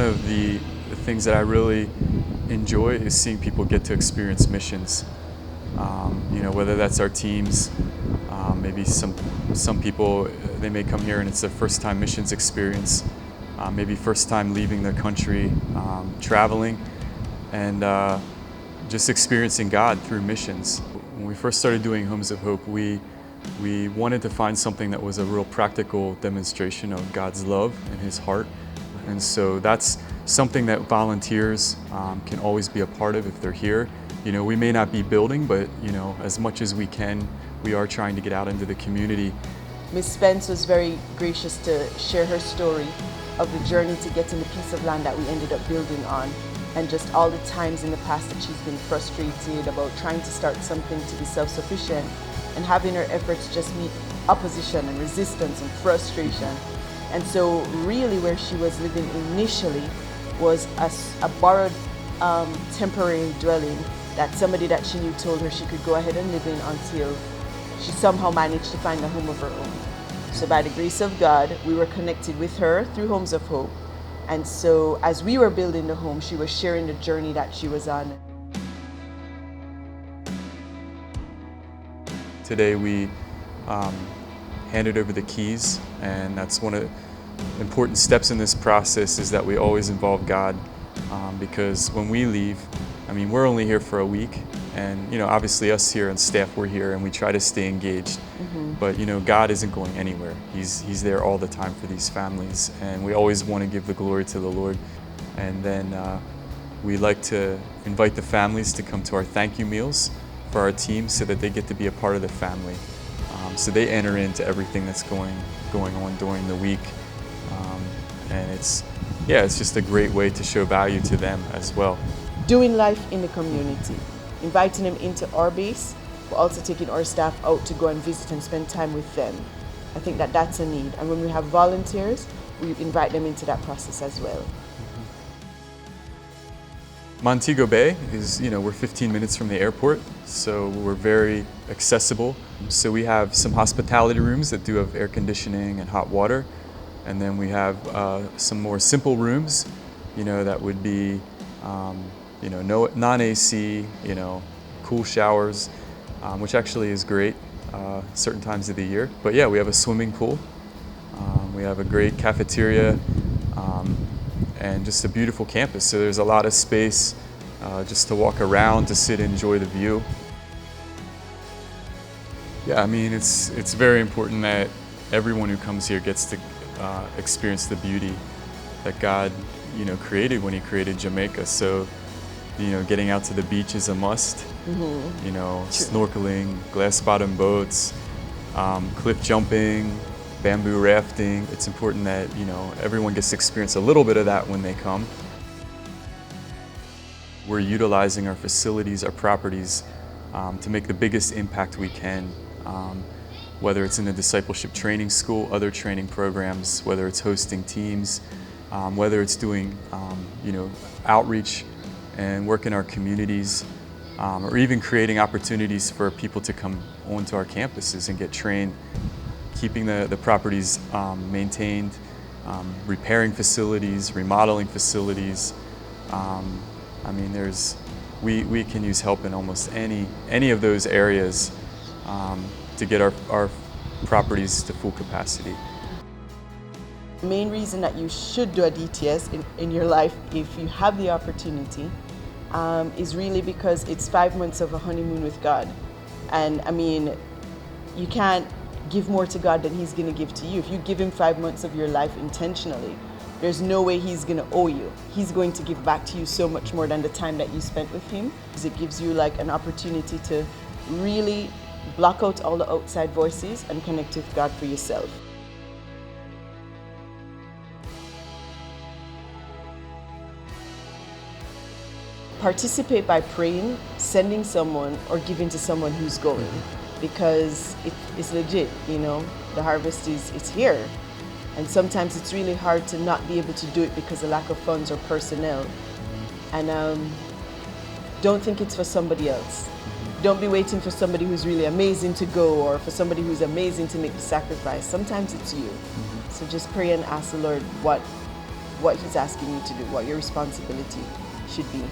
of the things that I really enjoy is seeing people get to experience missions. Whether that's our teams, maybe some people, they may come here and it's their first time missions experience, maybe first time leaving their country, traveling, and just experiencing God through missions. When we first started doing Homes of Hope, we wanted to find something that was a real practical demonstration of God's love and His heart. And so that's something that volunteers can always be a part of if they're here. We may not be building, but as much as we can, we are trying to get out into the community. Ms. Spence was very gracious to share her story of the journey to getting the piece of land that we ended up building on, and just all the times in the past that she's been frustrated about trying to start something to be self-sufficient, and having her efforts just meet opposition and resistance and frustration. And so really where she was living initially was a borrowed temporary dwelling that somebody that she knew told her she could go ahead and live in until she somehow managed to find a home of her own. So by the grace of God, we were connected with her through Homes of Hope. And so as we were building the home, she was sharing the journey that she was on. Today we handed over the keys, and that's one of the important steps in this process, is that we always involve God, because when we leave, we're only here for a week, and obviously us here and staff, we're here and we try to stay engaged. But God isn't going anywhere. He's there all the time for these families, and we always want to give the glory to the Lord. And then we like to invite the families to come to our thank you meals for our team, so that they get to be a part of the family. So they enter into everything that's going on during the week, and it's just a great way to show value to them as well. Doing life in the community, inviting them into our base, but also taking our staff out to go and visit and spend time with them. I think that that's a need. And when we have volunteers, we invite them into that process as well. Montego Bay is, we're 15 minutes from the airport, so we're very accessible. So we have some hospitality rooms that do have air conditioning and hot water. And then we have some more simple rooms, that would be no non-AC, cool showers, which actually is great certain times of the year. But yeah, we have a swimming pool. We have a great cafeteria, and just a beautiful campus. So there's a lot of space just to walk around, to sit and enjoy the view. Yeah, it's very important that everyone who comes here gets to experience the beauty that God, created when He created Jamaica. So, getting out to the beach is a must. Snorkeling, glass bottom boats, cliff jumping, bamboo rafting. It's important that, everyone gets to experience a little bit of that when they come. We're utilizing our facilities, our properties, to make the biggest impact we can. Whether it's in the discipleship training school, other training programs, whether it's hosting teams, whether it's doing, outreach and work in our communities, or even creating opportunities for people to come onto our campuses and get trained, keeping the properties maintained, repairing facilities, remodeling facilities. We can use help in almost any of those areas to get our properties to full capacity. The main reason that you should do a DTS in your life, if you have the opportunity, is really because it's 5 months of a honeymoon with God. And you can't give more to God than He's going to give to you. If you give Him 5 months of your life intentionally, there's no way He's going to owe you. He's going to give back to you so much more than the time that you spent with Him. It gives you like an opportunity to really block out all the outside voices and connect with God for yourself. Participate by praying, sending someone, or giving to someone who's going, because it's legit, the harvest is here. And sometimes it's really hard to not be able to do it because of lack of funds or personnel. And don't think it's for somebody else. Don't be waiting for somebody who's really amazing to go, or for somebody who's amazing to make the sacrifice. Sometimes it's you. So just pray and ask the Lord what what He's asking you to do, what your responsibility should be.